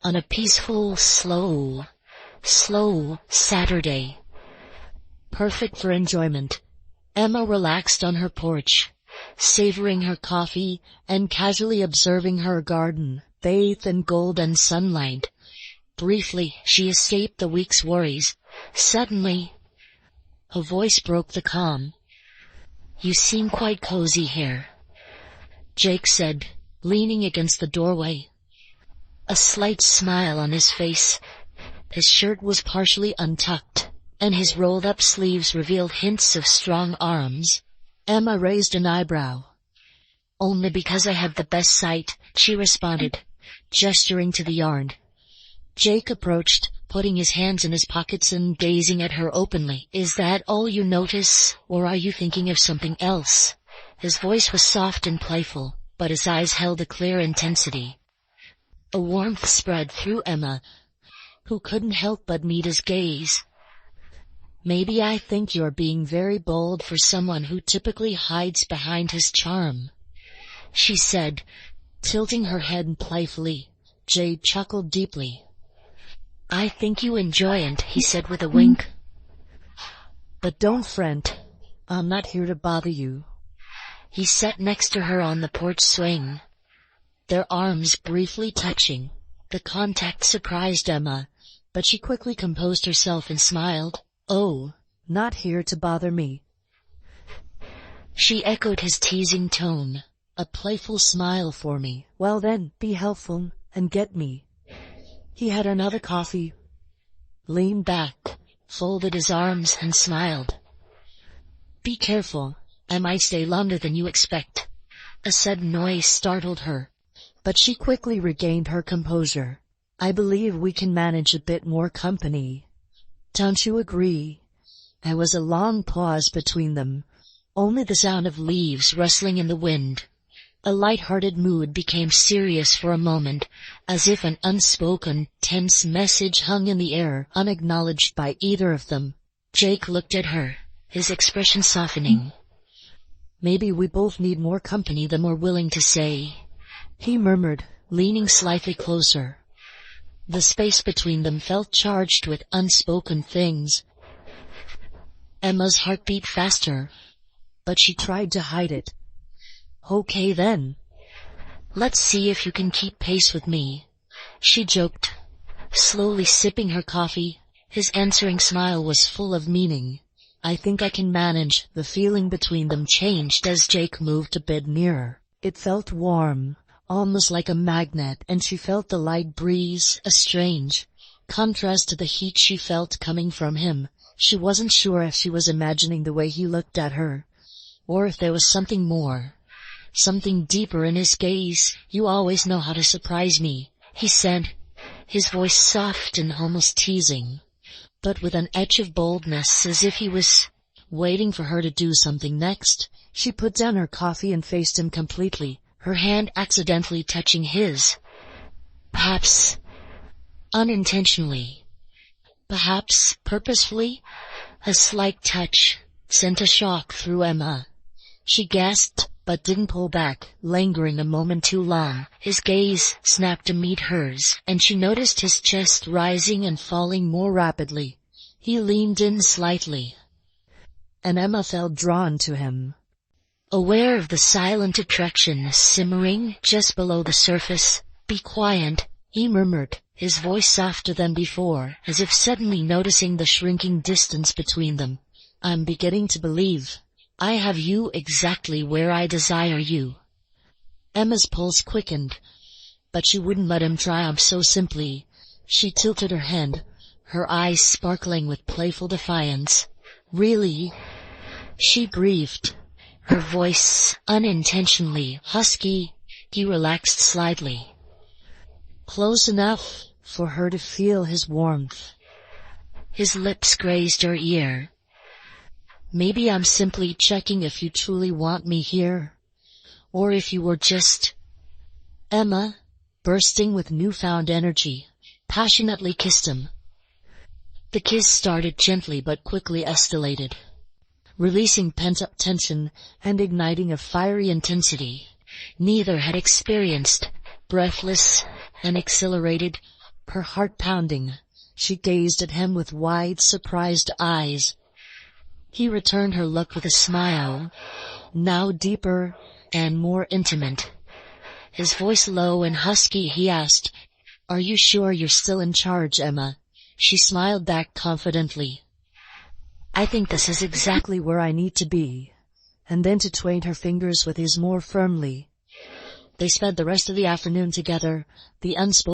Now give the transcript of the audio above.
On a peaceful, slow Saturday, perfect for enjoyment, Emma relaxed on her porch, savoring her coffee and casually observing her garden, bathed in golden sunlight. Briefly, she escaped the week's worries. Suddenly, a voice broke the calm. "You seem quite cozy here," Jake said, leaning against the doorway. A slight smile on his face. His shirt was partially untucked, and his rolled-up sleeves revealed hints of strong arms. Emma raised an eyebrow. "Only because I have the best sight," she responded, gesturing to the yard. Jake approached, putting his hands in his pockets and gazing at her openly. "Is that all you notice, or are you thinking of something else?" His voice was soft and playful, but his eyes held a clear intensity. A warmth spread through Emma, who couldn't help but meet his gaze. "Maybe I think you're being very bold for someone who typically hides behind his charm," she said, tilting her head playfully. Jade chuckled deeply. "I think you enjoy it," he said with a wink. "But don't fret, I'm not here to bother you." He sat next to her on the porch swing, their arms briefly touching. The contact surprised Emma, but she quickly composed herself and smiled. "Oh, not here to bother me." She echoed his teasing tone. "A playful smile for me. Well then, be helpful and get me." He had another coffee, leaned back, folded his arms, and smiled. "Be careful, I might stay longer than you expect." A sudden noise startled her, but she quickly regained her composure. "I believe we can manage a bit more company. Don't you agree?" There was a long pause between them, only the sound of leaves rustling in the wind. A light-hearted mood became serious for a moment, as if an unspoken, tense message hung in the air, unacknowledged by either of them. Jake looked at her, his expression softening. "Maybe we both need more company than we're willing to say," he murmured, leaning slightly closer. The space between them felt charged with unspoken things. Emma's heart beat faster, but she tried to hide it. "Okay then. Let's see if you can keep pace with me," she joked, slowly sipping her coffee. His answering smile was full of meaning. "I think I can manage." The feeling between them changed as Jake moved a bit nearer. It felt warm, almost like a magnet, and she felt the light breeze, a strange contrast to the heat she felt coming from him. She wasn't sure if she was imagining the way he looked at her, or if there was something more, something deeper in his gaze. "You always know how to surprise me," he said, his voice soft and almost teasing, but with an edge of boldness, as if he was waiting for her to do something next. She put down her coffee and faced him completely, her hand accidentally touching his. Perhaps unintentionally, perhaps purposefully. A slight touch sent a shock through Emma. She gasped, but didn't pull back, lingering a moment too long. His gaze snapped to meet hers, and she noticed his chest rising and falling more rapidly. He leaned in slightly, and Emma felt drawn to him. Aware of the silent attraction simmering just below the surface. "Be quiet," he murmured, his voice softer than before, as if suddenly noticing the shrinking distance between them. "I'm beginning to believe I have you exactly where I desire you." Emma's pulse quickened, but she wouldn't let him triumph so simply. She tilted her head, her eyes sparkling with playful defiance. "Really?" she breathed, her voice unintentionally husky. He relaxed slightly, close enough for her to feel his warmth. His lips grazed her ear. "Maybe I'm simply checking if you truly want me here, or if you were just—" Emma, bursting with newfound energy, passionately kissed him. The kiss started gently but quickly escalated, releasing pent-up tension and igniting a fiery intensity neither had experienced. Breathless and exhilarated, her heart pounding. She gazed at him with wide, surprised eyes. He returned her look with a smile, now deeper and more intimate. His voice low and husky, he asked, "Are you sure you're still in charge, Emma?" She smiled back confidently. "I think this is exactly where I need to be," and then intertwined her fingers with his more firmly. They spent the rest of the afternoon together, the unspoken